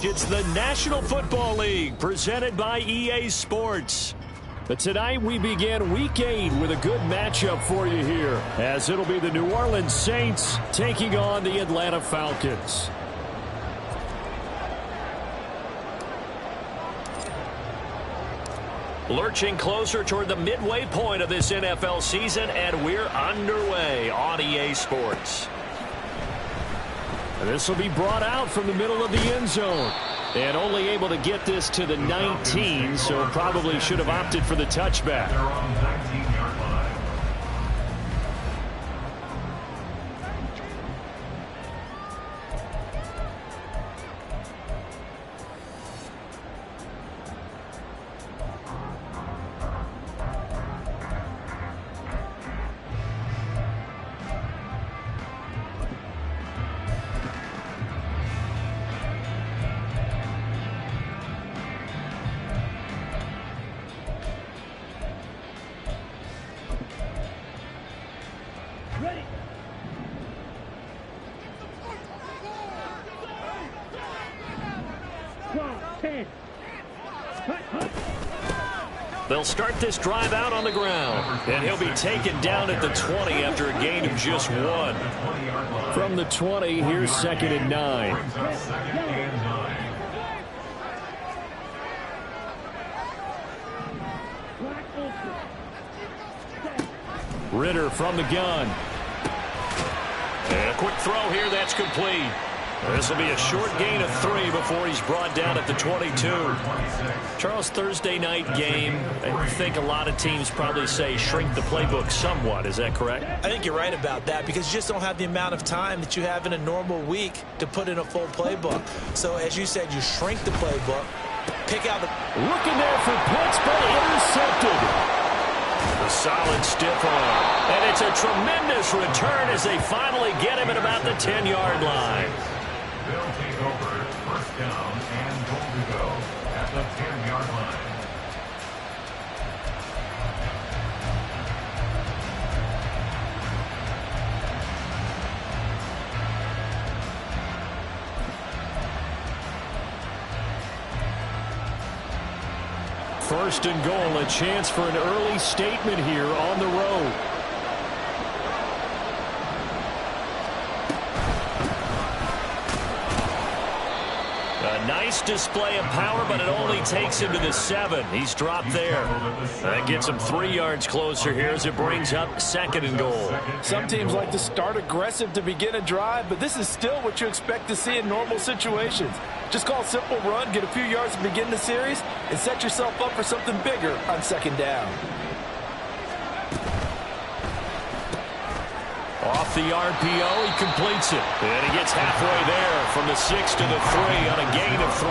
It's the National Football League presented by EA Sports. But tonight we begin Week 8 with a good matchup for you here, as it'll be the New Orleans Saints taking on the Atlanta Falcons. Lurching closer toward the midway point of this NFL season, and we're underway on EA Sports. This will be brought out from the middle of the end zone. And only able to get this to the 19, so probably should have opted for the touchback. They'll start this drive out on the ground, and he'll be taken down at the 20 after a gain of just 1. From the 20, here's 2nd and 9. Ritter from the gun. And a quick throw here, that's complete. This will be a short gain of 3 before he's brought down at the 22. Charles, Thursday night game, I think a lot of teams probably say shrink the playbook somewhat. Is that correct? I think you're right about that because you just don't have the amount of time that you have in a normal week to put in a full playbook. So as you said, you shrink the playbook, pick out the... Looking there for Pitts, but intercepted. A solid stiff arm. And it's a tremendous return as they finally get him at about the 10-yard line. They'll take over 1st down and goal to go at the 10-yard line. First and goal, a chance for an early statement here on the road. A nice display of power, but it only takes him to the 7. He's dropped there. That gets him 3 yards closer here as it brings up 2nd and goal. Some teams like to start aggressive to begin a drive, but this is still what you expect to see in normal situations. Just call a simple run, get a few yards to begin the series, and set yourself up for something bigger on 2nd down. Off the RPO, he completes it. And he gets halfway there from the 6 to the 3 on a gain of 3.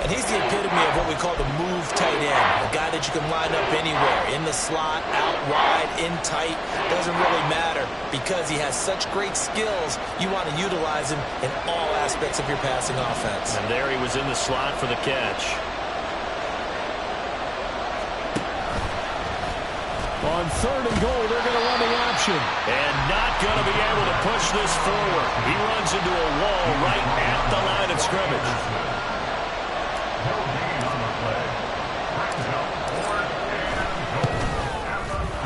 And he's the epitome of what we call the move tight end. A guy that you can line up anywhere, in the slot, out wide, in tight. Doesn't really matter because he has such great skills. You want to utilize him in all aspects of your passing offense. And there he was in the slot for the catch. On 3rd and goal, they're going to run the option. And not going to be able to push this forward. He runs into a wall right at the line of scrimmage.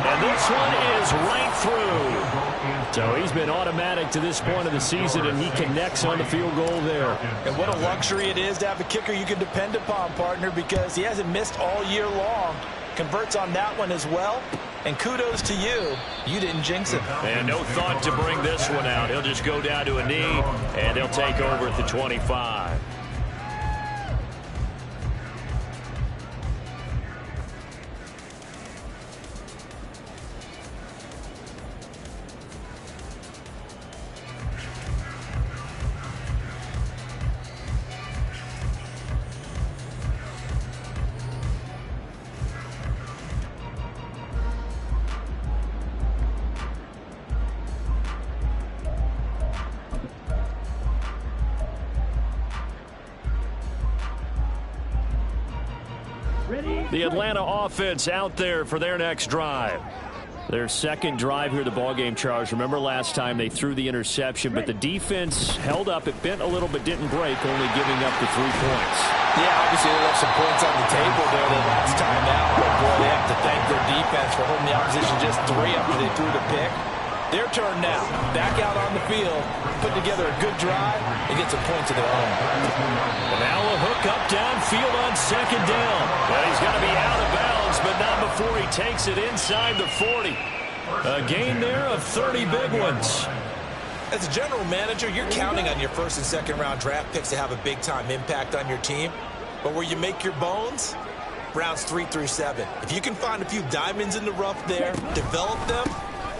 And this one is right through. So he's been automatic to this point of the season, and he connects on the field goal there. And what a luxury it is to have a kicker you can depend upon, partner, because he hasn't missed all year long. Converts on that one as well. And kudos to you. You didn't jinx it. And no thought to bring this one out. He'll just go down to a knee, and he'll take over at the 25. The Atlanta offense out there for their next drive. Their second drive here, the ballgame, Charles. Remember last time they threw the interception, but the defense held up. It bent a little but didn't break, only giving up the 3 points. Yeah, obviously they left some points on the table there the last time out. But, boy, they have to thank their defense for holding the opposition just 3 after they threw the pick. Their turn now. Back out on the field, put together a good drive, and get some points of their own. And now a hook up downfield on second down. And he's going to be out of bounds, but not before he takes it inside the 40. A gain there of 30 big ones. As a general manager, you're counting on your first and second round draft picks to have a big-time impact on your team. But where you make your bones, rounds 3 through 7. If you can find a few diamonds in the rough there, develop them,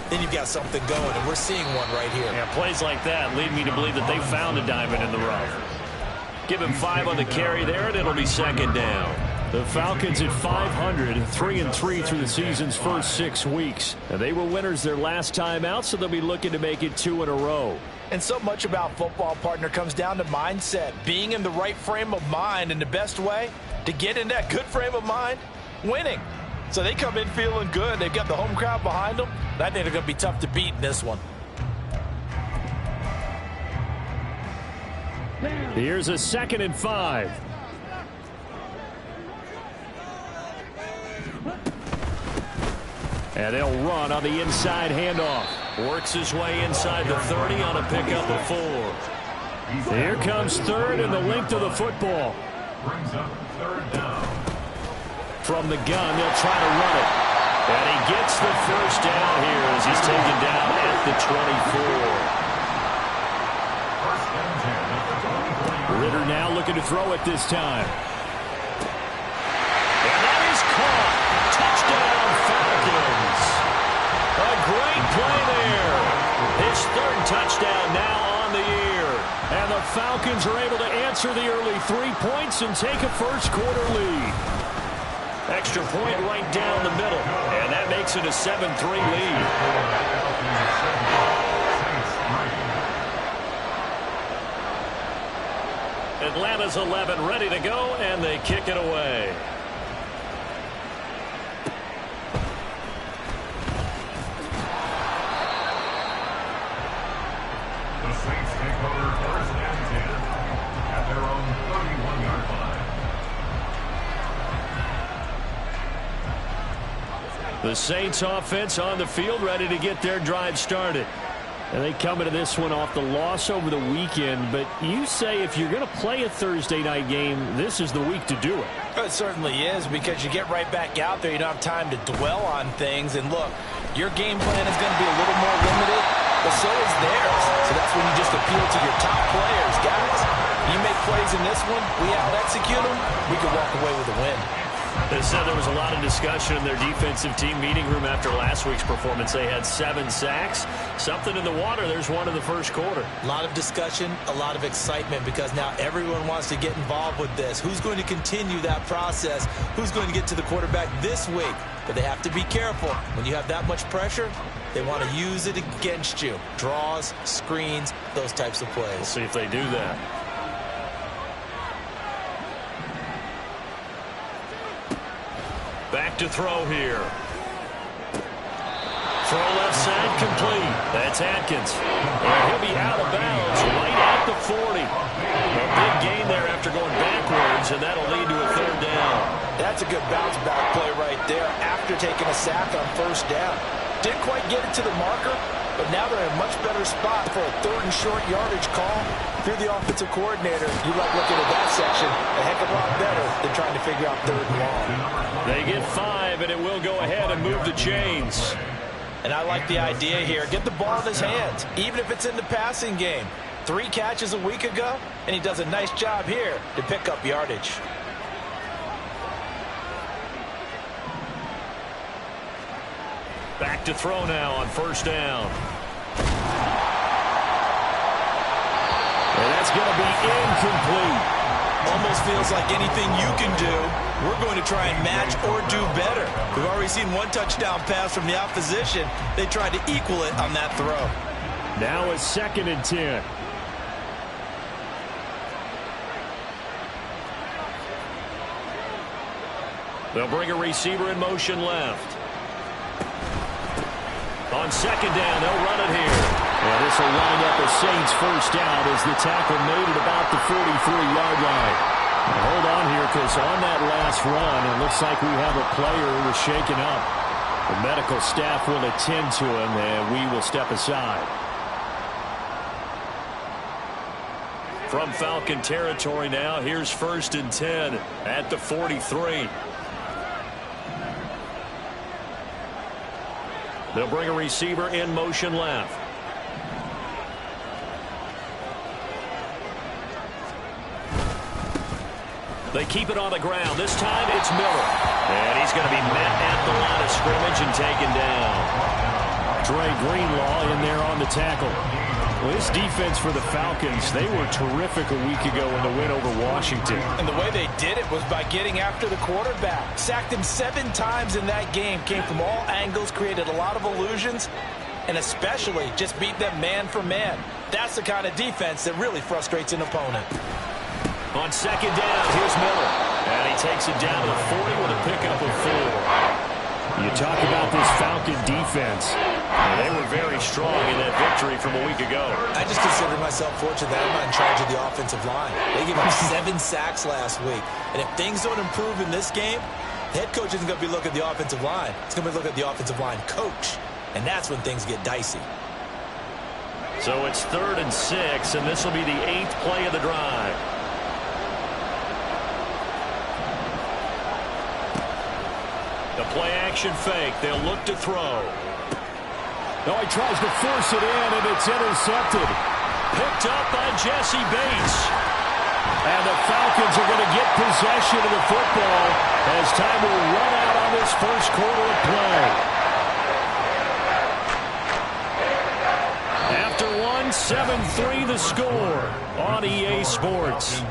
then you've got something going, and we're seeing one right here. Yeah, plays like that lead me to believe that they found a diamond in the rough. Give him 5 on the carry there, and it'll be second down. The Falcons at 500, 3-3 through the season's first 6 weeks. And they were winners their last time out, so they'll be looking to make it 2 in a row. And so much about football, partner, comes down to mindset. Being in the right frame of mind, and the best way to get in that good frame of mind, winning. So they come in feeling good. They've got the home crowd behind them. I think they're going to be tough to beat in this one. Here's a 2nd and 5. And they'll run on the inside handoff. Works his way inside the 30 on a pickup of 4. Here comes 3rd and the length of the football. Brings up 3rd down. From the gun, they'll try to run it. And he gets the first down here as he's taken down at the 24. Ritter now looking to throw it this time. And that is caught. Touchdown, Falcons. A great play there. His 3rd touchdown now on the year. And the Falcons are able to answer the early 3 points and take a first-quarter lead. Extra point right down the middle. And that makes it a 7-3 lead. Atlanta's 11 ready to go, and they kick it away. The Saints take over 1st and 10 at their own 31-yard line. The Saints offense on the field ready to get their drive started. And they come into this one off the loss over the weekend. But you say if you're going to play a Thursday night game, this is the week to do it. It certainly is, because you get right back out there. You don't have time to dwell on things. And look, your game plan is going to be a little more limited, but so is theirs. So that's when you just appeal to your top players. Guys, you make plays in this one, we out-execute them, we can walk away with a win. They said there was a lot of discussion in their defensive team meeting room after last week's performance. They had 7 sacks. Something in the water. There's one in the first quarter. A lot of discussion, a lot of excitement, because now everyone wants to get involved with this. Who's going to continue that process? Who's going to get to the quarterback this week? But they have to be careful. When you have that much pressure, they want to use it against you. Draws, screens, those types of plays. We'll see if they do that. Back to throw here. Throw left side complete. That's Atkins. And he'll be out of bounds right at the 40. A big gain there after going backwards, and that'll lead to a 3rd down. That's a good bounce back play right there after taking a sack on 1st down. Didn't quite get it to the marker, but now they're in a much better spot for a 3rd and short yardage call. If you're the offensive coordinator, you like looking at that section a heck of a lot better than trying to figure out 3rd and long. They get 5, and it will go ahead and move the chains. And I like the idea here. Get the ball in his hands, even if it's in the passing game. 3 catches a week ago, and he does a nice job here to pick up yardage. Back to throw now on 1st down. And that's going to be incomplete. Almost feels like anything you can do, we're going to try and match or do better. We've already seen 1 touchdown pass from the opposition. They tried to equal it on that throw. Now a 2nd and 10. They'll bring a receiver in motion left. On second down, they'll run it here. And this will wind up a Saints first down as the tackle made it about the 43-yard line. Now hold on here, because on that last run, it looks like we have a player who was shaken up. The medical staff will attend to him, and we will step aside. From Falcon territory now, here's 1st and 10 at the 43. They'll bring a receiver in motion left. They keep it on the ground. This time it's Miller. And he's going to be met at the line of scrimmage and taken down. Dre Greenlaw in there on the tackle. Well, this defense for the Falcons, they were terrific a week ago in the win over Washington. And the way they did it was by getting after the quarterback. Sacked him 7 times in that game. Came from all angles, created a lot of illusions, and especially just beat them man for man. That's the kind of defense that really frustrates an opponent. On second down, here's Miller. And he takes it down to the 40 with a pickup of 4. You talk about this Falcon defense. They were very strong in that victory from a week ago. I just consider myself fortunate that I'm not in charge of the offensive line. They gave up 7 sacks last week. And if things don't improve in this game, the head coach isn't going to be looking at the offensive line. He's going to be looking at the offensive line coach. And that's when things get dicey. So it's 3rd and 6, and this will be the 8th play of the drive. The play-action fake. They'll look to throw. Oh, he tries to force it in, and it's intercepted. Picked up by Jesse Bates. And the Falcons are going to get possession of the football as time will run out on this first quarter of play. After 1, 7-3 the score on EA Sports.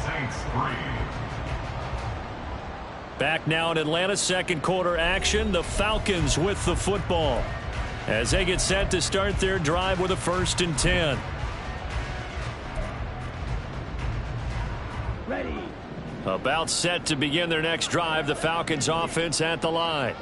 Saints 3. Back now in Atlanta, second quarter action. The Falcons with the football as they get set to start their drive with a 1st and 10. Ready. About set to begin their next drive, the Falcons offense at the line.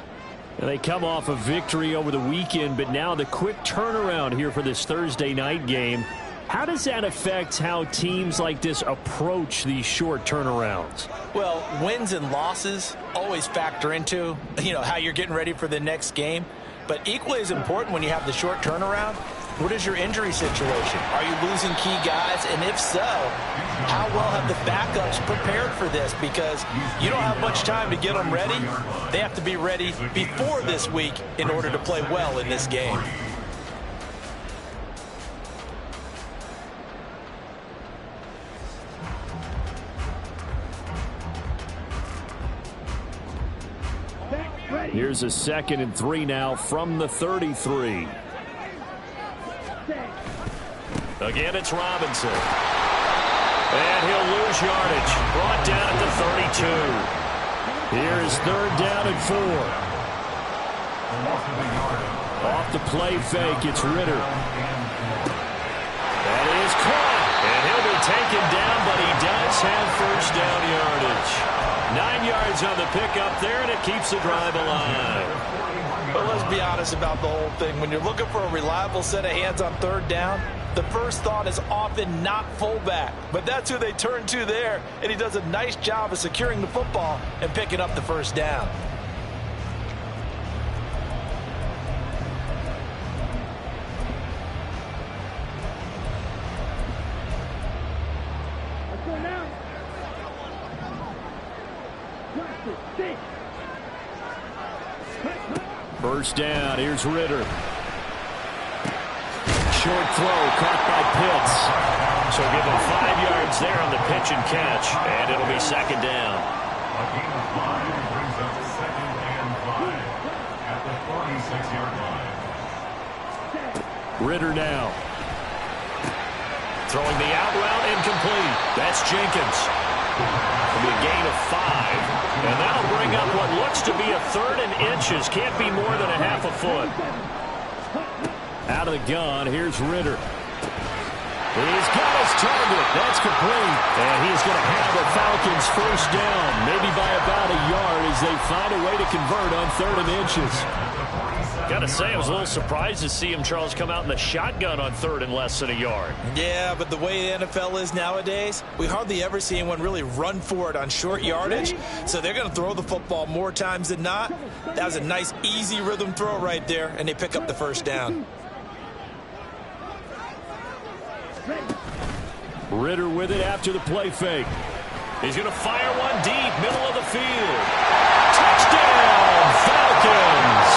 And they come off a victory over the weekend, but now the quick turnaround here for this Thursday night game. How does that affect how teams like this approach these short turnarounds? Well, wins and losses always factor into, how you're getting ready for the next game. But equally as important when you have the short turnaround, what is your injury situation? Are you losing key guys? And if so, how well have the backups prepared for this? Because you don't have much time to get them ready. They have to be ready before this week in order to play well in this game. Here's a 2nd and 3 now from the 33. Again, it's Robinson. And he'll lose yardage. Brought down at the 32. Here's 3rd down and 4. Off the play fake, it's Ritter. That is caught. And he'll be taken down, but he does have 1st down yardage. 9 yards on the pickup there, and it keeps the drive alive. But let's be honest about the whole thing. When you're looking for a reliable set of hands on 3rd down, the first thought is often not fullback. But that's who they turn to there, and he does a nice job of securing the football and picking up the 1st down. First down, here's Ritter. Short throw, caught by Pitts. So give him 5 yards there on the pitch and catch, and it'll be 2nd down. A gain of 5 brings up 2nd and 5 at the 46-yard line. Ritter now. Throwing the out route, incomplete. That's Jenkins. It'll be a gain of 5. And that'll bring up what looks to be a 3rd and inches. Can't be more than a half a foot. Out of the gun, here's Ritter. He's got his target. That's complete. And he's going to have the Falcons 1st down, maybe by about a yard as they find a way to convert on 3rd and inches. Gotta say, I was a little surprised to see him, Charles, come out in the shotgun on third and less than a yard. Yeah, but the way the NFL is nowadays, we hardly ever see anyone really run for it on short yardage. So they're going to throw the football more times than not. That was a nice, easy rhythm throw right there, and they pick up the first down. Ritter with it after the play fake. He's going to fire one deep, middle of the field. Touchdown, Falcons!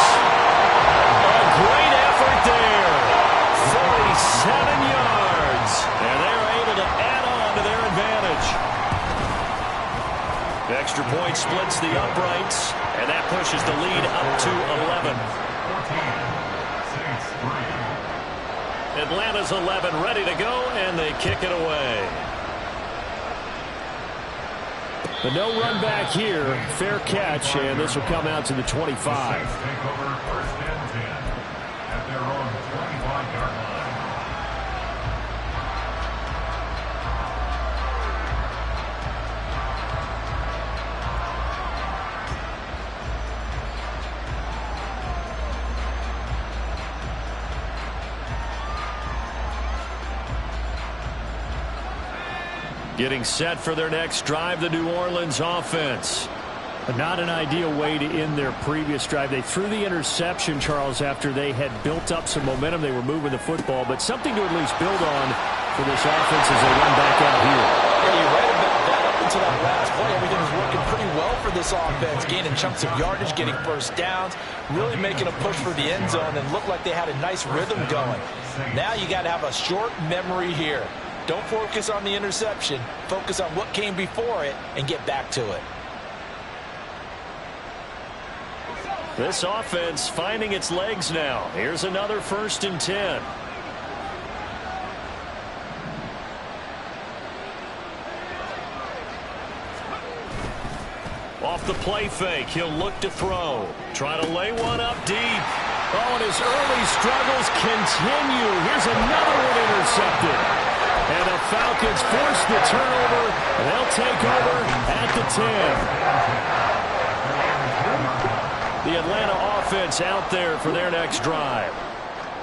A great effort there. 47 yards. And they're able to add on to their advantage. The extra point splits the uprights, and that pushes the lead up to 11. 14, 6-3. Atlanta's 11 ready to go, and they kick it away. But no run back here. Fair catch, and this will come out to the 25. Take over first and 10 at their own 25-yard line. Getting set for their next drive, the New Orleans offense. But not an ideal way to end their previous drive. They threw the interception, Charles, after they had built up some momentum. They were moving the football, but something to at least build on for this offense as they run back out here. Yeah, you're right about that. Up until that last play, everything was working pretty well for this offense, gaining chunks of yardage, getting first downs, really making a push for the end zone, and looked like they had a nice rhythm going. Now you got to have a short memory here. Don't focus on the interception. Focus on what came before it and get back to it. This offense finding its legs now. Here's another 1st and 10. Off the play fake, he'll look to throw. Try to lay one up deep. Oh, and his early struggles continue. Here's another one intercepted. And the Falcons force the turnover. They'll take over at the 10. The Atlanta offense out there for their next drive.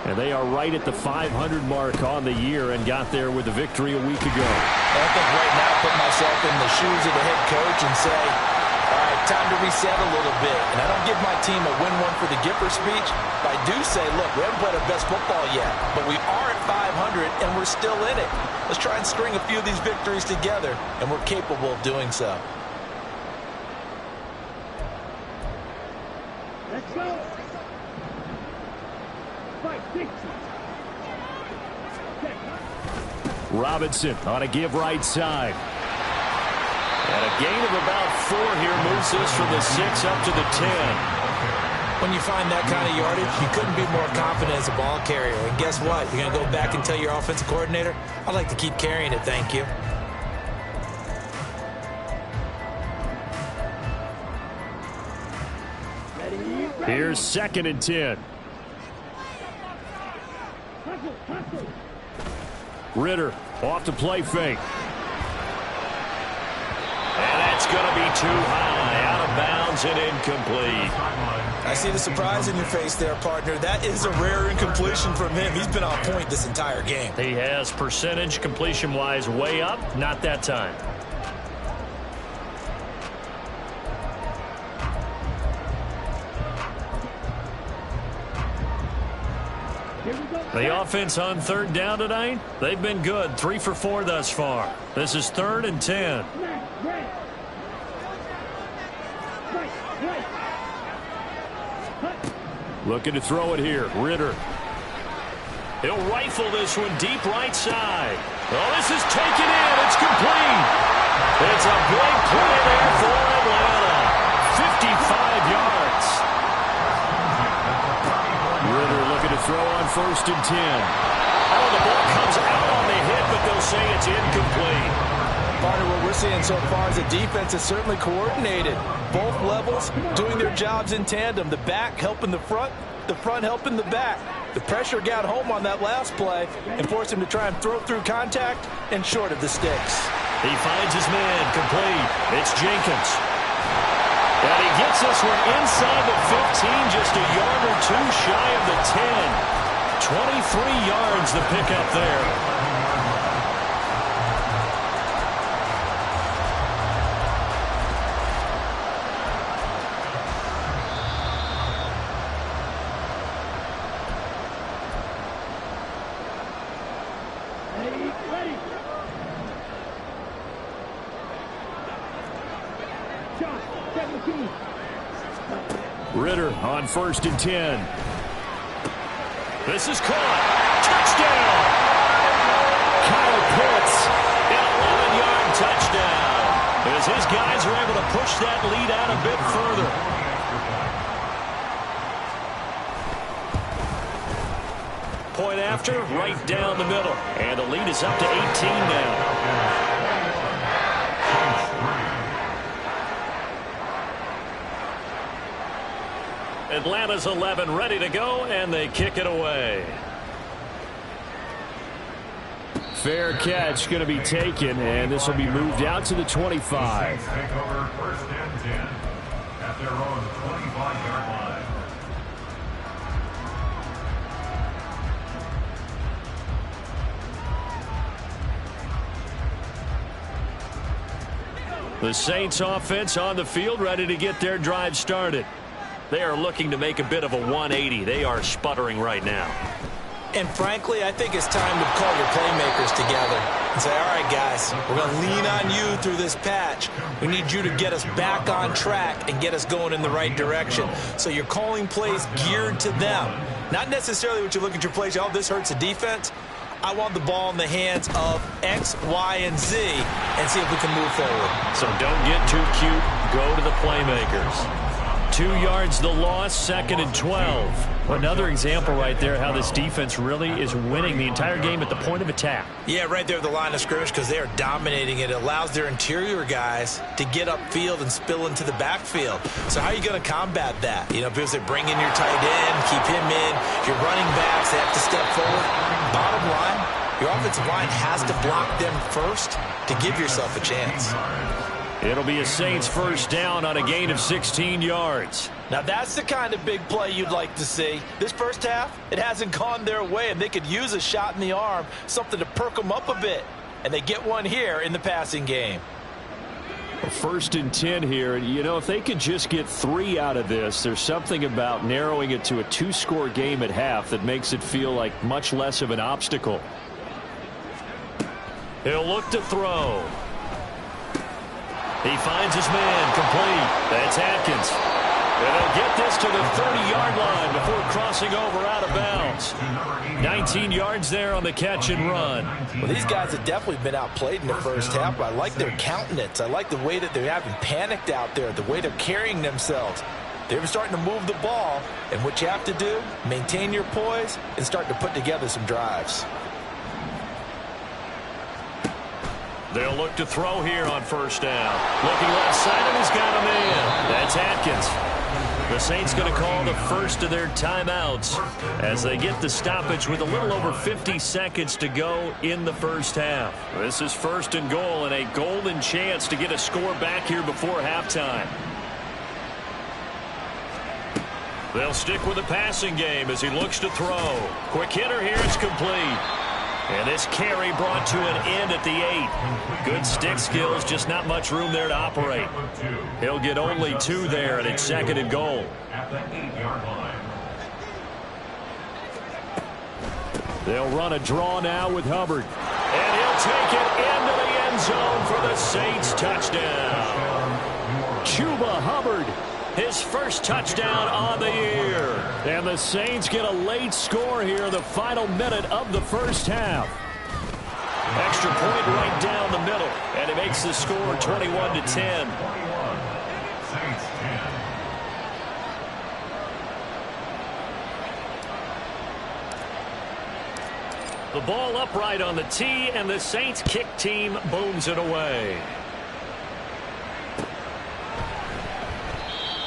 And they are right at the 500 mark on the year and got there with a victory a week ago. I think right now I put myself in the shoes of the head coach and say, all right, time to reset a little bit. And I don't give my team a win one for the Gipper speech, but I do say, look, we haven't played our best football yet, but we are at 500 and we're still in it. Let's try and string a few of these victories together, and we're capable of doing so. Let's go. Robinson on a give right side. And a gain of about 4 here moves this from the 6 up to the 10. When you find that kind of yardage, you couldn't be more confident as a ball carrier. And guess what? You're going to go back and tell your offensive coordinator, I'd like to keep carrying it, thank you. Here's 2nd and 10. Ritter off the play fake. And that's going to be too high, out of bounds and incomplete. I see the surprise in your face there, partner. That is a rare incompletion from him. He's been on point this entire game. He has percentage completion-wise way up, not that time. The offense on 3rd down tonight, they've been good. 3 for 4 thus far. This is 3rd and 10. Looking to throw it here. Ritter. He'll rifle this one deep right side. Oh, this is taken in. It's complete. It's a big play there for Atlanta. 55 yards. Ritter looking to throw on 1st and 10. Oh, the ball comes out on the hit, but they'll say it's incomplete. Partner, what we're seeing so far is the defense is certainly coordinated. Both levels doing their jobs in tandem. The back helping the front helping the back. The pressure got home on that last play and forced him to try and throw through contact and short of the sticks. He finds his man complete. It's Jenkins. And he gets this one inside the 15, just a yard or two shy of the 10. 23 yards the pickup there. Ritter on 1st and 10. This is caught. Touchdown! Kyle Pitts, an 11-yard touchdown. As his guys are able to push that lead out a bit further. Point after, right down the middle. And the lead is up to 18 now. Atlanta's 11 ready to go, and they kick it away. Fair catch going to be taken, and this will be moved out to the 25. Take over 1st and 10 at their own 25-yard line. The Saints offense on the field, ready to get their drive started. They are looking to make a bit of a 180. They are sputtering right now. And frankly, I think it's time to call your playmakers together and say, all right, guys, we're going to lean on you through this patch. We need you to get us back on track and get us going in the right direction. So you're calling plays geared to them. Not necessarily what you look at your plays, oh, this hurts the defense. I want the ball in the hands of X, Y, and Z and see if we can move forward. So don't get too cute. Go to the playmakers. 2 yards the loss, 2nd and 12. Another example right there how this defense really is winning the entire game at the point of attack. Yeah, right there at the line of scrimmage because they are dominating it. It allows their interior guys to get upfield and spill into the backfield. So how are you going to combat that? You know, because they bring in your tight end, keep him in. Your running backs, they have to step forward. Bottom line, your offensive line has to block them first to give yourself a chance. It'll be a Saints first down on a gain of 16 yards. Now that's the kind of big play you'd like to see. This first half, it hasn't gone their way, and they could use a shot in the arm, something to perk them up a bit. And they get one here in the passing game. 1st and 10 here. You know, if they could just get 3 out of this, there's something about narrowing it to a 2-score game at half that makes it feel like much less of an obstacle. He'll look to throw. He finds his man complete. That's Atkins. And they'll get this to the 30-yard line before crossing over out of bounds. 19 yards there on the catch and run. Well, these guys have definitely been outplayed in the first half, but I like their countenance. I like the way that they're having panicked out there, the way they're carrying themselves. They're starting to move the ball, and what you have to do, maintain your poise and start to put together some drives. They'll look to throw here on first down. Looking left side, and he's got a man. That's Atkins. The Saints going to call the first of their timeouts as they get the stoppage with a little over 50 seconds to go in the first half. This is 1st and goal and a golden chance to get a score back here before halftime. They'll stick with the passing game as he looks to throw. Quick hitter here is complete. And this carry brought to an end at the 8. Good stick skills, just not much room there to operate. He'll get only 2 there, and it's 2nd and goal. At the 8-yard line. They'll run a draw now with Hubbard. And he'll take it into the end zone for the Saints touchdown. Chuba Hubbard, his first touchdown on the year. And the Saints get a late score here in the final minute of the first half. Extra point right down the middle, and it makes the score 21-10. Saints 10. The ball upright on the tee, and the Saints kick team booms it away.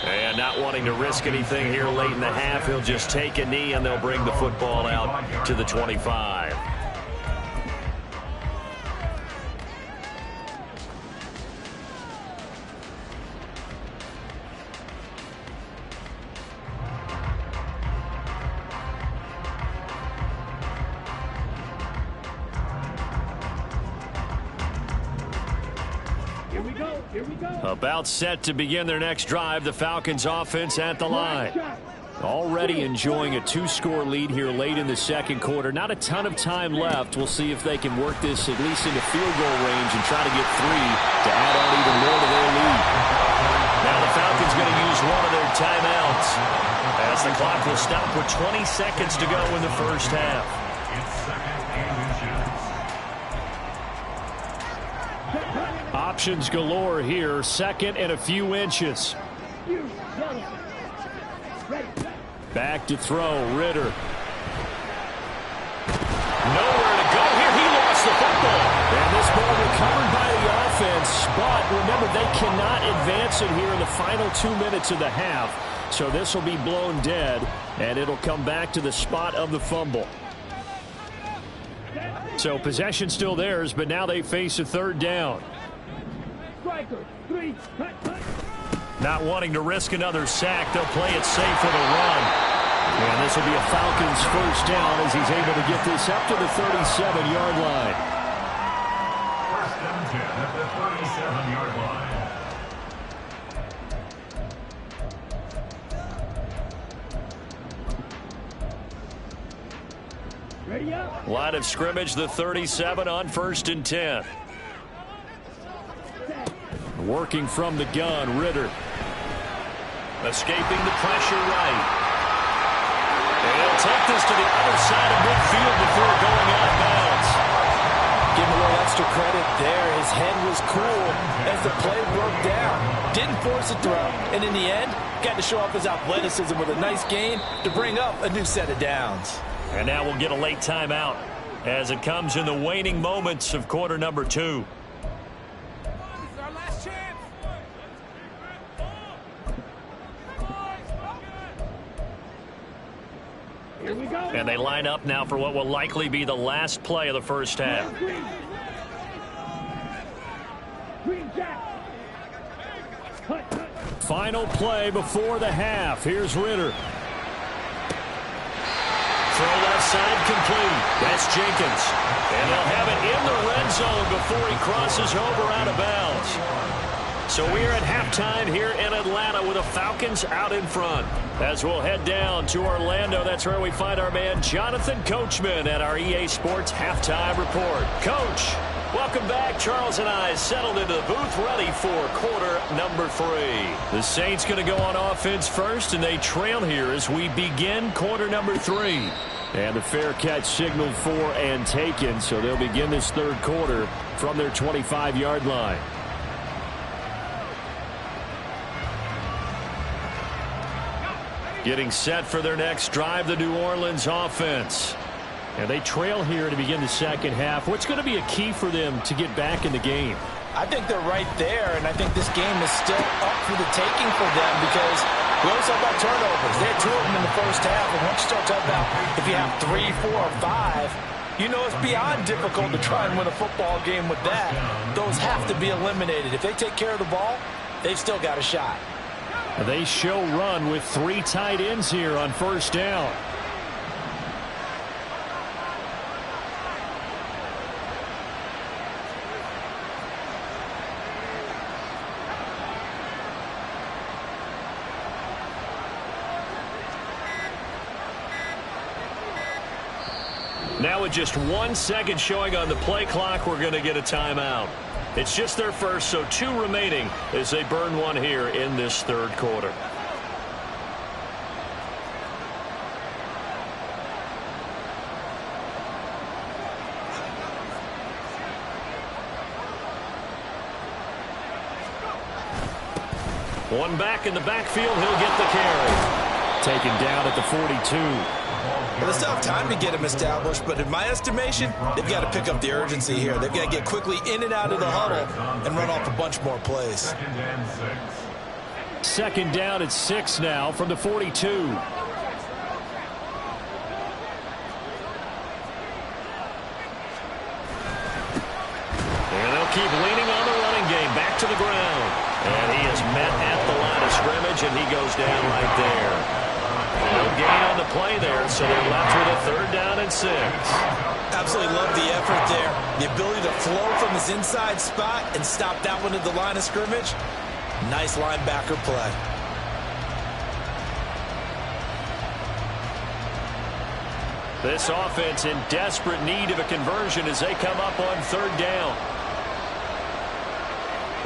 And not wanting to risk anything here late in the half, he'll just take a knee, and they'll bring the football out to the 25. About set to begin their next drive, the Falcons offense at the line. Already enjoying a 2-score lead here late in the second quarter. Not a ton of time left. We'll see if they can work this at least into field goal range and try to get 3 to add on even more to their lead. Now the Falcons going to use one of their timeouts as the clock will stop with 20 seconds to go in the first half. Options galore here. Second and a few inches. Back to throw, Ritter. Nowhere to go here. He lost the football. And this ball recovered by the offense. But remember, they cannot advance it here in the final 2 minutes of the half. So this will be blown dead, and it'll come back to the spot of the fumble. So possession still theirs, but now they face a third down. Not wanting to risk another sack, they'll play it safe with a run. And this will be a Falcons first down as he's able to get this up to the 37-yard line. First and 10 at the 37-yard line. Line of scrimmage, the 37 on first and 10. Working from the gun, Ritter. Escaping the pressure right. And he'll take this to the other side of midfield before going out of bounds. Give him a little extra credit there. His head was cool as the play broke down. Didn't force a throw. And in the end, got to show off his athleticism with a nice gain to bring up a new set of downs. And now we'll get a late timeout as it comes in the waning moments of quarter number 2. And they line up now for what will likely be the last play of the first half. Final play before the half. Here's Ritter. Throw left side complete. That's Jenkins. And they'll have it in the red zone before he crosses over out of bounds. So we're at halftime here in Atlanta with the Falcons out in front. As we'll head down to Orlando, that's where we find our man Jonathan Coachman at our EA Sports Halftime Report. Coach, welcome back. Charles and I settled into the booth ready for quarter number 3. The Saints going to go on offense first, and they trail here as we begin quarter number 3. And the fair catch signaled for and taken, so they'll begin this third quarter from their 25-yard line. Getting set for their next drive, the New Orleans offense. And they trail here to begin the second half. What's going to be a key for them to get back in the game? I think they're right there, and I think this game is still up for the taking for them because we always talk about turnovers. They had 2 of them in the first half, and once you start talking about if you have 3, 4, or 5, you know it's beyond difficult to try and win a football game with that. Those have to be eliminated. If they take care of the ball, they've still got a shot. They show run with 3 tight ends here on first down. Now with just 1 second showing on the play clock, we're going to get a timeout. It's just their first, so 2 remaining as they burn one here in this third quarter. One back in the backfield, he'll get the carry. Taken down at the 42. Well, they still have time to get him established, but in my estimation, they've got to pick up the urgency here. They've got to get quickly in and out of the huddle and run off a bunch more plays. Second down at 6 now from the 42. And they'll keep leaning on the running game. Back to the ground. And he is met at the line of scrimmage, and he goes down right there. No gain on the play there, so they're left with a 3rd down and 6. Absolutely love the effort there. The ability to flow from his inside spot and stop that one at the line of scrimmage. Nice linebacker play. This offense in desperate need of a conversion as they come up on third down.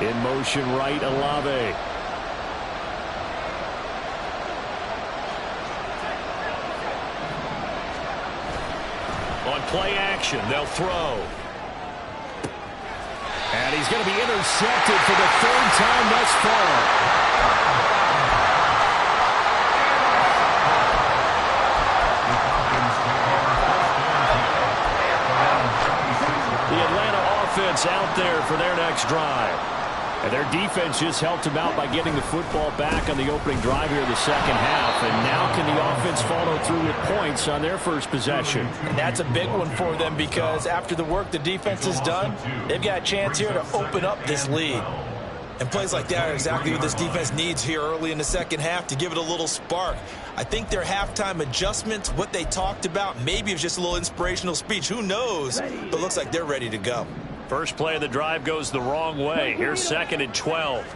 In motion right, Olave. On play action, they'll throw. And he's going to be intercepted for the third time thus far. The Atlanta offense out there for their next drive. And their defense just helped them out by getting the football back on the opening drive here in the second half. And now can the offense follow through with points on their first possession? And that's a big one for them because after the work the defense has done, they've got a chance here to open up this lead. And plays like that are exactly what this defense needs here early in the second half to give it a little spark. I think their halftime adjustments, what they talked about, maybe it's just a little inspirational speech. Who knows? But looks like they're ready to go. First play of the drive goes the wrong way. Here's 2nd and 12.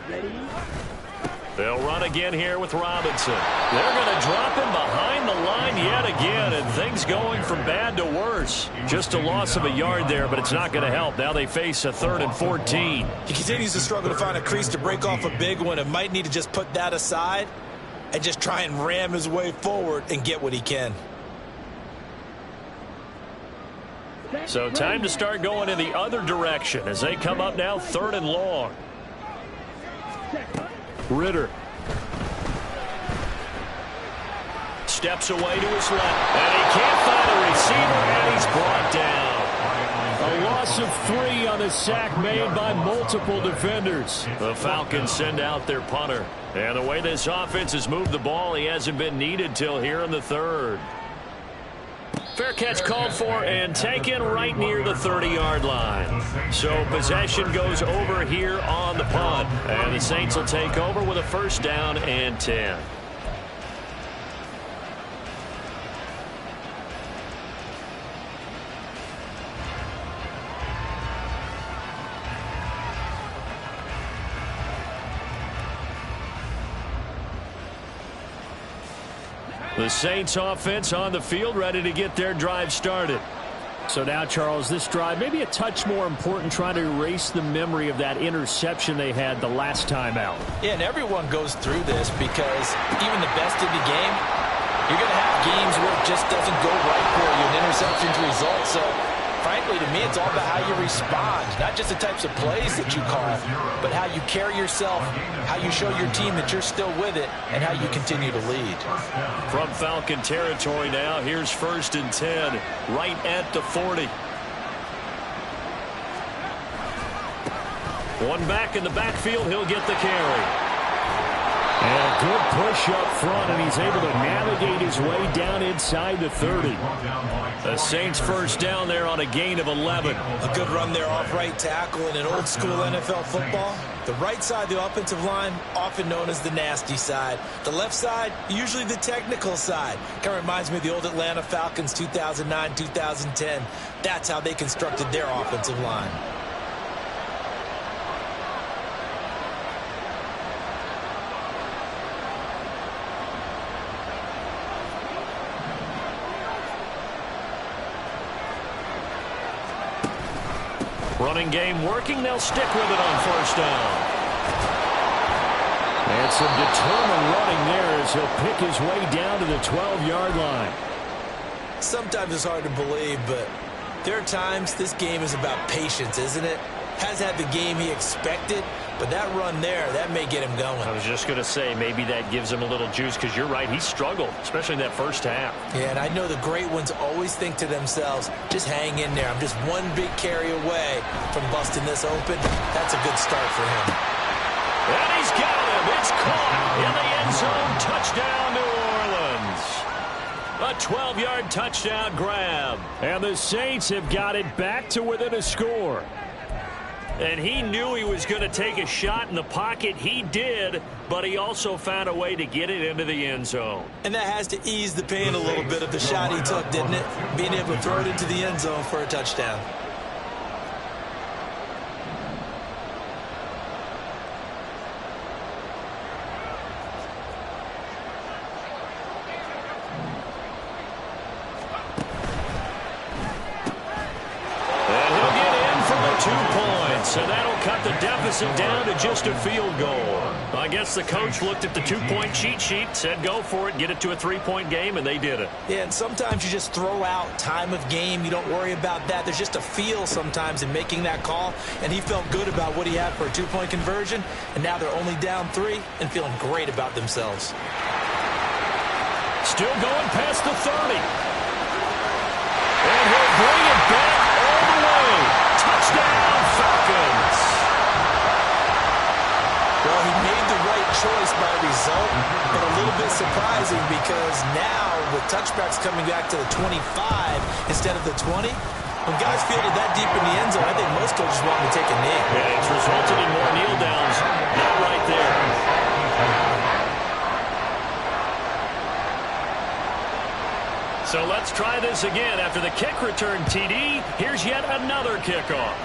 They'll run again here with Robinson. They're going to drop him behind the line yet again, and things going from bad to worse. Just a loss of a yard there, but it's not going to help. Now they face a 3rd and 14. He continues to struggle to find a crease to break off a big one and might need to just put that aside and just try and ram his way forward and get what he can. So time to start going in the other direction as they come up now 3rd and long. Ritter. Steps away to his left. And he can't find a receiver, and he's brought down. A loss of 3 on the sack made by multiple defenders. The Falcons send out their punter. And the way this offense has moved the ball, he hasn't been needed till here in the 3rd. Fair catch called for and taken right near the 30-yard line. So possession goes over here on the punt. And the Saints will take over with a 1st down and 10. The Saints offense on the field ready to get their drive started. So now, Charles, this drive maybe a touch more important, trying to erase the memory of that interception they had the last time out. Yeah, and everyone goes through this because even the best in the game, you're going to have games where it just doesn't go right for you. An interception's result. So, frankly, to me, it's all about how you respond. Not just the types of plays that you call, but how you carry yourself, how you show your team that you're still with it, and how you continue to lead. From Falcon territory now, here's 1st and 10, right at the 40. One back in the backfield, he'll get the carry. And a good push up front, and he's able to navigate his way down inside the 30. The Saints 1st down there on a gain of 11. A good run there off right tackle in an old school NFL football. The right side of the offensive line, often known as the nasty side. The left side, usually the technical side. Kind of reminds me of the old Atlanta Falcons 2009-2010. That's how they constructed their offensive line. Running game working. They'll stick with it on 1st down. And some determined running there as he'll pick his way down to the 12-yard line. Sometimes it's hard to believe, but there are times this game is about patience, isn't it? Has had the game he expected, but that run there, that may get him going. I was just going to say, maybe that gives him a little juice, because you're right, he struggled, especially in that 1st half. Yeah, and I know the great ones always think to themselves, just hang in there. I'm just one big carry away from busting this open. That's a good start for him. And he's got him. It's caught in the end zone. Touchdown, New Orleans. A 12-yard touchdown grab. And the Saints have got it back to within a score. And he knew he was going to take a shot in the pocket. He did, but he also found a way to get it into the end zone. And that has to ease the pain a little bit of the shot he took, didn't it? Being able to throw it into the end zone for a touchdown. So that'll cut the deficit down to just a field goal. I guess the coach looked at the two-point cheat sheet, said go for it, get it to a three-point game, and they did it. Yeah, and sometimes you just throw out time of game. You don't worry about that. There's just a feel sometimes in making that call, and he felt good about what he had for a two-point conversion, and now they're only down 3 and feeling great about themselves. Still going past the 30. And he'll bring it back all the way. Touchdown, Falcons. Well, he made the right choice by result, but a little bit surprising because now with touchbacks coming back to the 25 instead of the 20, when guys field it that deep in the end zone, I think most coaches want them to take a knee. Yeah, it's resulted in more kneel downs. Not right there. So let's try this again. After the kick return TD, here's yet another kickoff.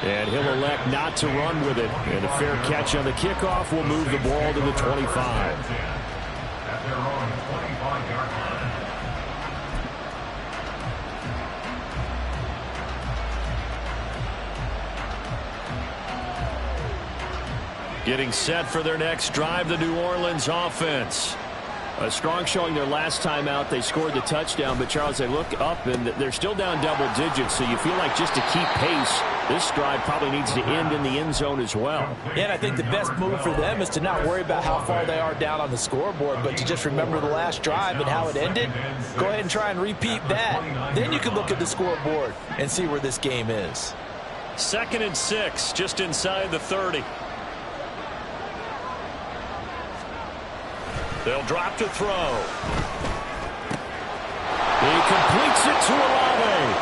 And he'll elect not to run with it. And a fair catch on the kickoff will move the ball to the 25. At their own 25-yard line. Getting set for their next drive, the New Orleans offense. A strong showing their last time out. They scored the touchdown, but Charles, they look up and they're still down double digits, so you feel like just to keep pace, this drive probably needs to end in the end zone as well. Yeah, and I think the best move for them is to not worry about how far they are down on the scoreboard, but to just remember the last drive and how it ended. Go ahead and try and repeat that. Then you can look at the scoreboard and see where this game is. 2nd and 6, just inside the 30. They'll drop to throw. He completes it to Olave.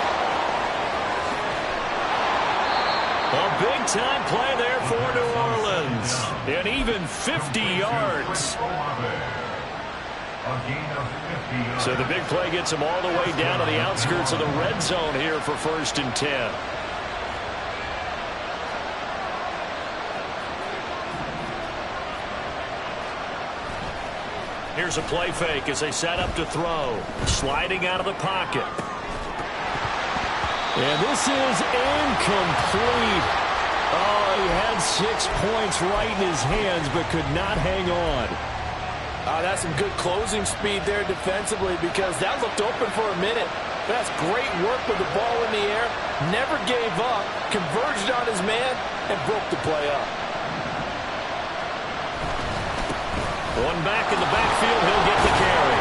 A big-time play there for New Orleans. And even 50 yards. So the big play gets him all the way down to the outskirts of the red zone here for 1st and 10. Here's a play fake as they set up to throw. Sliding out of the pocket. And this is incomplete. Oh, he had 6 points right in his hands, but could not hang on. That's some good closing speed there defensively because that looked open for a minute. But that's great work with the ball in the air. Never gave up, converged on his man, and broke the play up. One back in the backfield, he'll get the carry.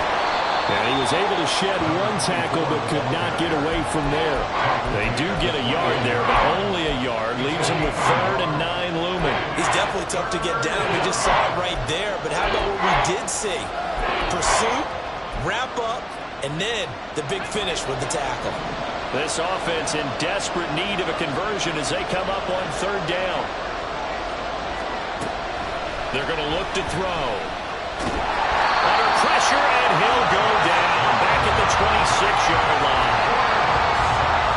And he was able to shed 1 tackle, but could not get away from there. They do get a yard there, but only a yard. Leaves him with 3rd and 9 looming. He's definitely tough to get down. We just saw it right there. But how about what we did see? Pursuit, wrap up, and then the big finish with the tackle. This offense in desperate need of a conversion as they come up on 3rd down. They're going to look to throw. Under pressure, and he'll go down back at the 26-yard line.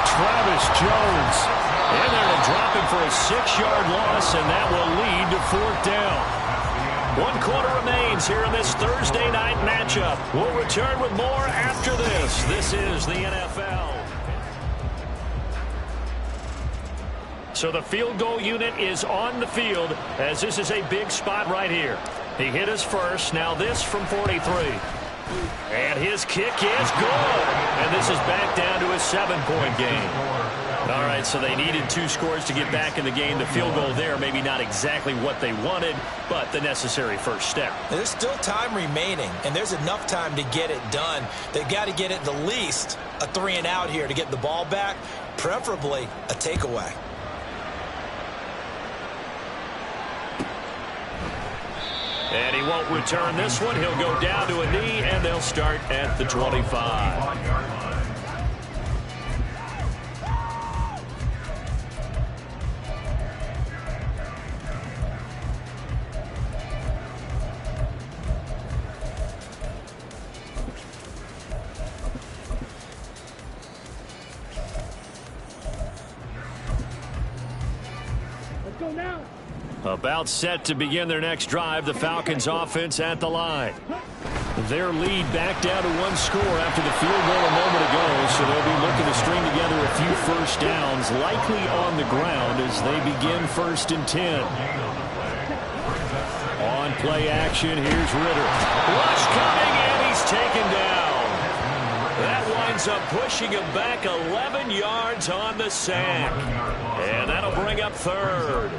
Travis Jones in there to drop him for a 6-yard loss, and that will lead to 4th down. 1 quarter remains here in this Thursday night matchup. We'll return with more after this. This is the NFL. So the field goal unit is on the field as this is a big spot right here. He hit his first. Now this from 43. And his kick is good. And this is back down to a 7-point game. All right, so they needed 2 scores to get back in the game. The field goal there, maybe not exactly what they wanted, but the necessary first step. There's still time remaining, and there's enough time to get it done. They've got to get it the least a 3-and-out here to get the ball back, preferably a takeaway. And he won't return this one. He'll go down to a knee, and they'll start at the 25. About set to begin their next drive, the Falcons offense at the line. Their lead back down to one score after the field goal a moment ago, so they'll be looking to string together a few first downs, likely on the ground as they begin 1st and 10. On play action, here's Ritter. Rush coming, and he's taken down. That winds up pushing him back 11 yards on the sack. And that'll bring up 3rd.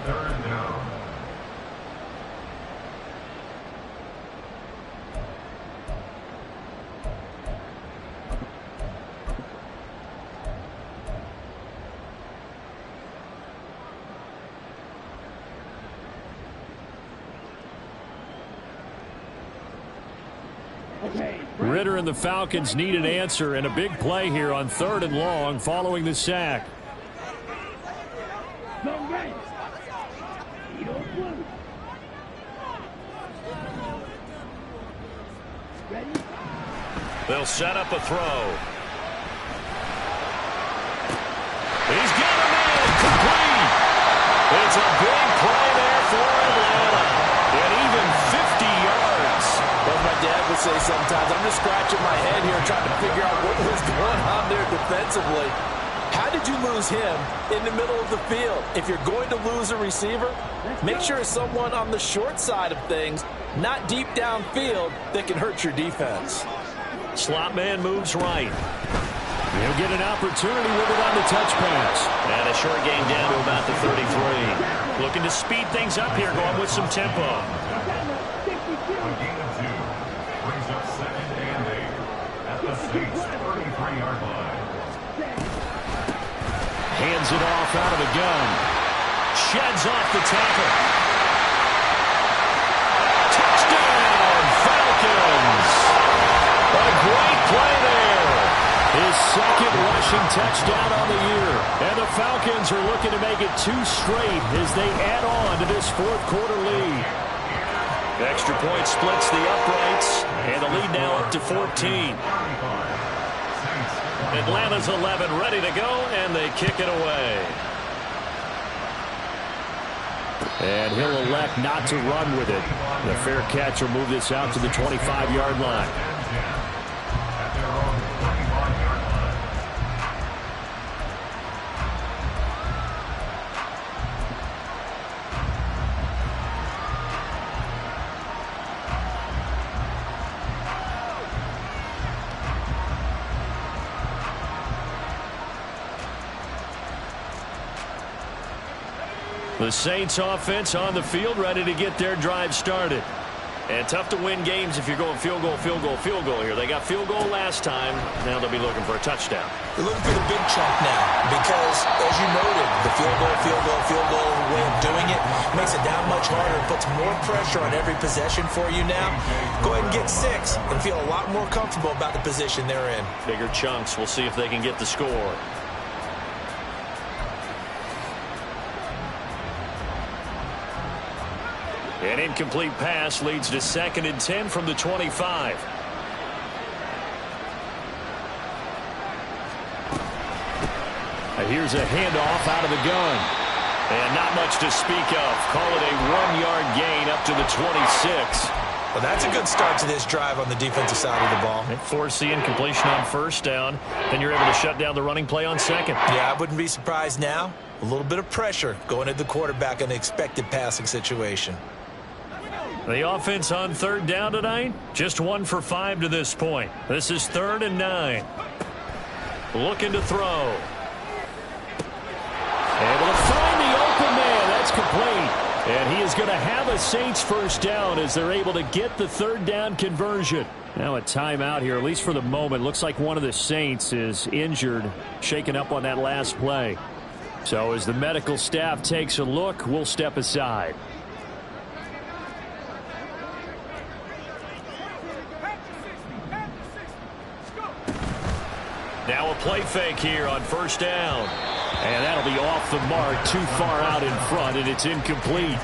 Ritter and the Falcons need an answer and a big play here on 3rd and long following the sack. They'll set up a throw. He's got a man complete. It's a big play there for Atlanta. And even 50 yards. Well, my dad would say sometimes, I'm just scratching my head here trying to figure out what was going on there defensively. How did you lose him in the middle of the field? If you're going to lose a receiver, make sure it's someone on the short side of things, not deep downfield, that can hurt your defense. Slot man moves right. He'll get an opportunity with it on the touch pass. And a short gain down to about the 33. Looking to speed things up here, going with some tempo. A gain of 2 brings up 2nd and 8 at the Saints' 33-yard line. Hands it off out of the gun. Sheds off the tackle. Touchdown, Falcons! A great play there. His 2nd rushing touchdown on the year. And the Falcons are looking to make it 2 straight as they add on to this 4th quarter lead. Extra point splits the uprights, and the lead now up to 14. Atlanta's 11 ready to go, and they kick it away. And he'll elect not to run with it. The fair catch will move this out to the 25-yard line. The Saints offense on the field ready to get their drive started. And tough to win games if you're going field goal, field goal, field goal here. They got field goal last time. Now they'll be looking for a touchdown. They're looking for the big chunk now because, as you noted, the field goal way of doing it makes it that much harder. It puts more pressure on every possession for you now. Go ahead and get 6 and feel a lot more comfortable about the position they're in. Bigger chunks. We'll see if they can get the score. An incomplete pass leads to 2nd and 10 from the 25. Here's a handoff out of the gun. And not much to speak of. Call it a 1-yard gain up to the 26. Well, that's a good start to this drive on the defensive side of the ball. And force the incompletion on 1st down. Then you're able to shut down the running play on 2nd. Yeah, I wouldn't be surprised now. A little bit of pressure going at the quarterback in an expected passing situation. The offense on 3rd down tonight, just 1 for 5 to this point. This is 3rd and 9. Looking to throw. Able to find the open man. That's complete. And he is going to have a Saints 1st down as they're able to get the 3rd down conversion. Now a timeout here, at least for the moment. Looks like one of the Saints is injured, shaken up on that last play. So as the medical staff takes a look, we'll step aside. Now a play fake here on 1st down. And that'll be off the mark, too far out in front, and it's incomplete.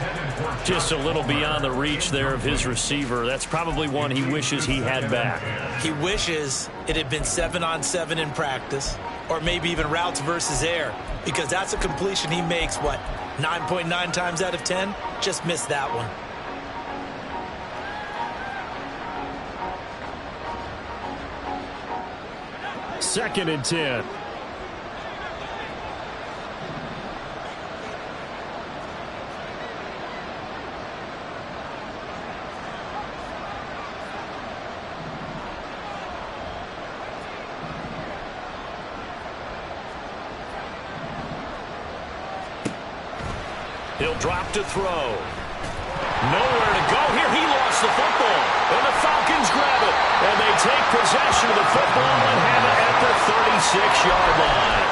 Just a little beyond the reach there of his receiver. That's probably one he wishes he had back. He wishes it had been 7-on-7 in practice, or maybe even routes versus air, because that's a completion he makes, 9.9 times out of 10? Just missed that one. Second and 10. He'll drop to throw. Nowhere to go here. He lost the football. And the Falcons grab it. And they take possession of the football and have it at the 36-yard line.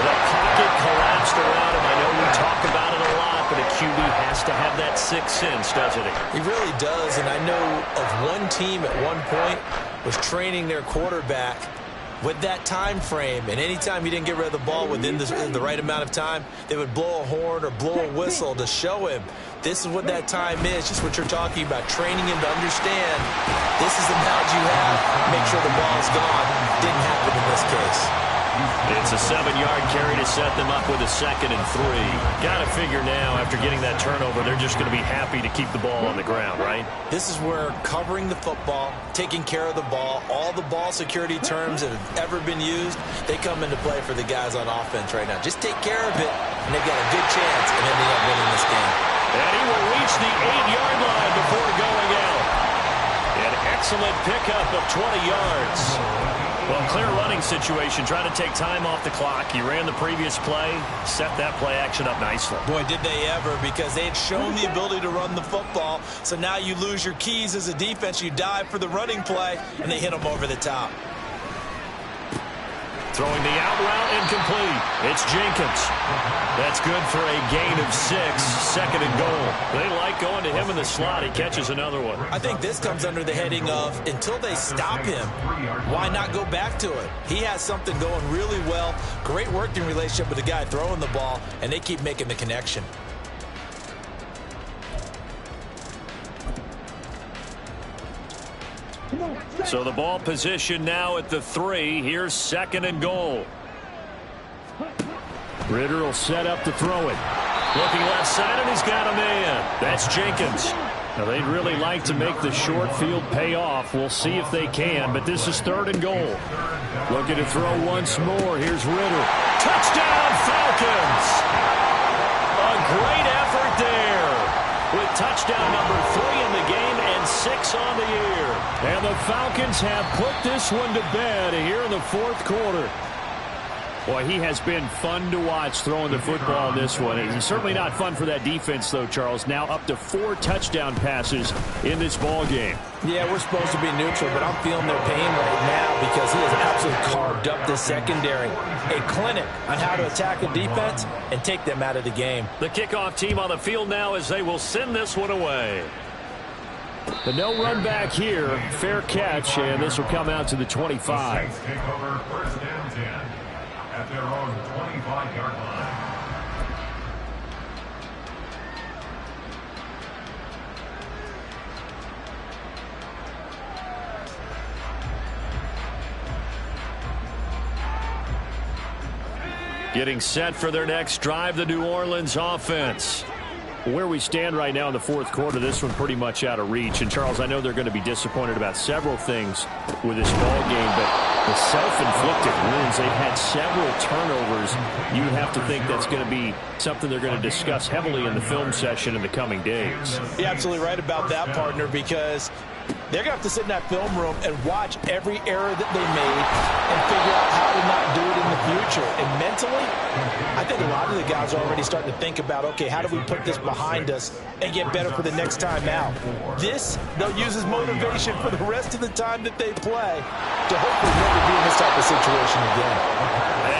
The pocket collapsed around him. I know we talk about it a lot, but a QB has to have that sixth sense, doesn't he? He really does. And I know of one team at one point was training their quarterback with that time frame, and anytime he didn't get rid of the ball within the right amount of time, they would blow a horn or blow a whistle to show him this is what that time is, just what you're talking about, training him to understand this is the amount you have, make sure the ball's gone. Didn't happen in this case. It's a 7-yard carry to set them up with a 2nd and 3. Got to figure now, after getting that turnover, they're just going to be happy to keep the ball on the ground, right? This is where covering the football, taking care of the ball, all the ball security terms that have ever been used, they come into play for the guys on offense right now. Just take care of it, and they've got a good chance of ending up winning this game. And he will reach the 8-yard line before going out. An excellent pickup of 20 yards. Well, clear running situation, trying to take time off the clock. He ran the previous play, set that play action up nicely. Boy, did they ever, because they had shown the ability to run the football. So now you lose your keys as a defense. You dive for the running play, and they hit them over the top. Throwing the out route incomplete. It's Jenkins. That's good for a gain of 6, 2nd and goal. They like going to him in the slot. He catches another one. I think this comes under the heading of until they stop him, why not go back to it? He has something going really well. Great working relationship with the guy throwing the ball, and they keep making the connection. So the ball position now at the 3. Here's 2nd and goal. Ritter will set up to throw it. Looking left side, and he's got a man. That's Jenkins. Now, they'd really like to make the short field pay off. We'll see if they can, but this is 3rd and goal. Looking to throw once more. Here's Ritter. Touchdown, Falcons! A great effort there, with touchdown number 3 in the game and 6 on the year. And the Falcons have put this one to bed here in the 4th quarter. Boy, he has been fun to watch throwing the football in this one. He's certainly not fun for that defense, though, Charles. Now up to 4 touchdown passes in this ball game. Yeah, we're supposed to be neutral, but I'm feeling their pain right now because he has absolutely carved up the secondary. A clinic on how to attack a defense and take them out of the game. The kickoff team on the field now as they will send this one away. But no run back here. Fair catch, and this will come out to the 25. Take over 1st and 10 at their own 25-yard line. Getting set for their next drive, the New Orleans offense. Where we stand right now in the 4th quarter, this one pretty much out of reach. And, Charles, I know they're going to be disappointed about several things with this ball game, but the self-inflicted wounds, they've had several turnovers. You would have to think that's going to be something they're going to discuss heavily in the film session in the coming days. You're absolutely right about that, partner, because they're going to have to sit in that film room and watch every error that they made and figure out how to not do it in the future. And mentally, I think a lot of the guys are already starting to think about, okay, how do we put this behind us and get better for the next time out? This, they'll use as motivation for the rest of the time that they play to hopefully never be in this type of situation again.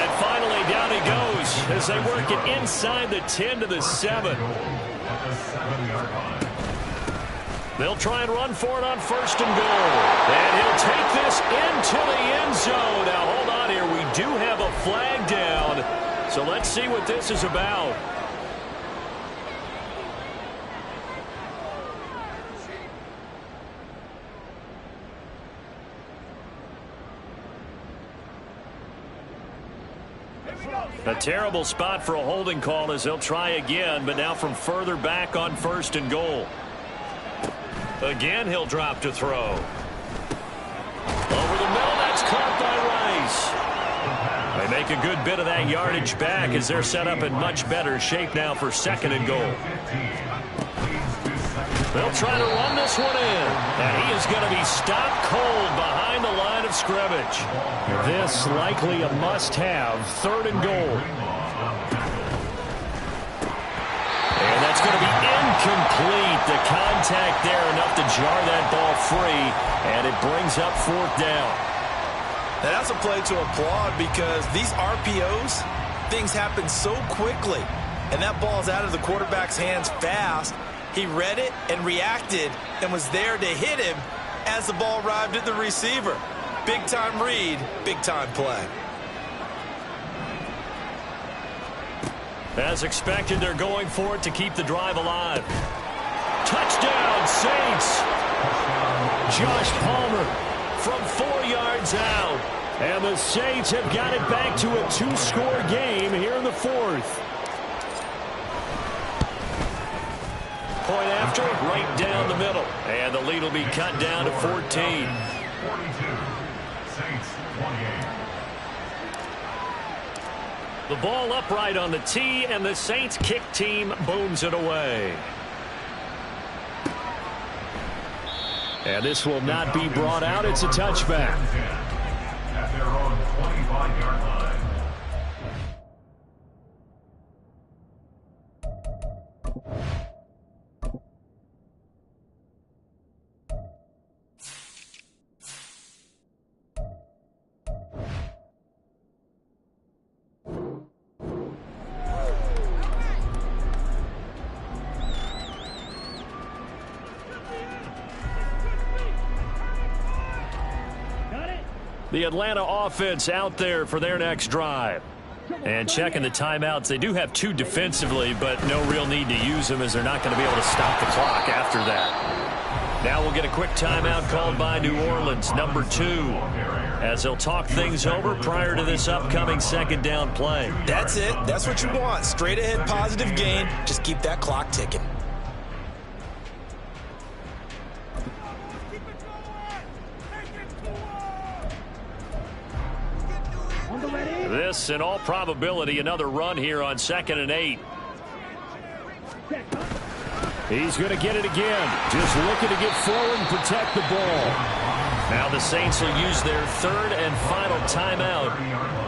And finally, down he goes as they work it inside the 10 to the 7. They'll try and run for it on 1st and goal. And he'll take this into the end zone. Now, hold on here. We do have a flag down. So let's see what this is about. A terrible spot for a holding call as they'll try again, but now from further back on 1st and goal. Again, he'll drop to throw. Over the middle, that's caught by Rice. They make a good bit of that yardage back as they're set up in much better shape now for 2nd and goal. They'll try to run this one in, and he is going to be stopped cold behind the line of scrimmage. This likely a must-have, 3rd and goal. And that's going to be incomplete. The contact there enough to jar that ball free, and it brings up 4th down. Now that's a play to applaud because these RPOs, things happen so quickly, and that ball's out of the quarterback's hands fast. He read it and reacted and was there to hit him as the ball arrived at the receiver. Big-time read, big-time play. As expected, they're going for it to keep the drive alive. Touchdown, Saints! Josh Palmer from 4 yards out. And the Saints have got it back to a 2-score game here in the 4th. Point after, right down the middle. And the lead will be cut down to 14. 42. Saints, 28. The ball upright on the tee, and the Saints kick team booms it away. And this will not be brought out. It's a touchback. At their own 25-yard line. The Atlanta offense out there for their next drive. And checking the timeouts, they do have 2 defensively, but no real need to use them as they're not going to be able to stop the clock after that. Now we'll get a quick timeout called by New Orleans, number 2, as they'll talk things over prior to this upcoming 2nd down play. That's it. That's what you want. Straight ahead positive gain. Just keep that clock ticking. This, in all probability, another run here on 2nd and 8. He's going to get it again. Just looking to get forward and protect the ball. Now the Saints will use their 3rd and final timeout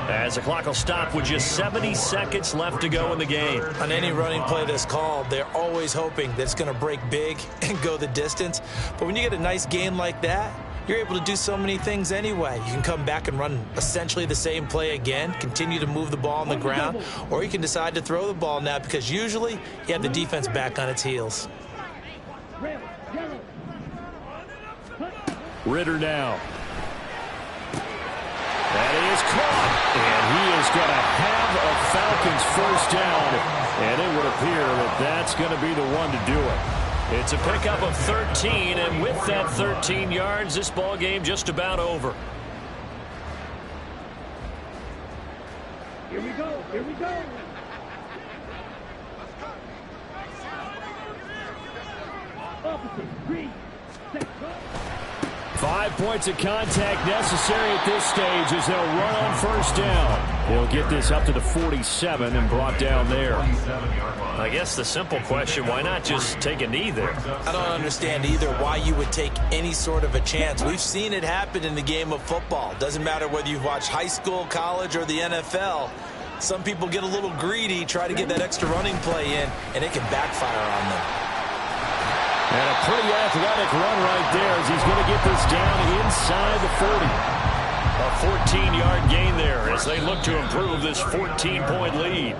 as the clock will stop with just 70 seconds left to go in the game. On any running play that's called, they're always hoping that it's going to break big and go the distance. But when you get a nice gain like that, you're able to do so many things anyway. You can come back and run essentially the same play again, continue to move the ball on the ground, or you can decide to throw the ball now because usually you have the defense back on its heels. Ritter now. That is caught, and he is going to have a Falcons 1st down, and it would appear that that's going to be the one to do it. It's a pickup of 13, and with that 13 yards, this ball game just about over. Here we go. Here we go. Opposite. 3, 6, 5 points of contact necessary at this stage as they'll run on 1st down. They'll get this up to the 47 and brought down there. I guess the simple question, why not just take a knee there? I don't understand either why you would take any sort of a chance. We've seen it happen in the game of football. Doesn't matter whether you've watched high school, college, or the NFL. Some people get a little greedy, try to get that extra running play in, and it can backfire on them. And a pretty athletic run right there as he's going to get this down inside the 40. A 14-yard gain there as they look to improve this 14-point lead.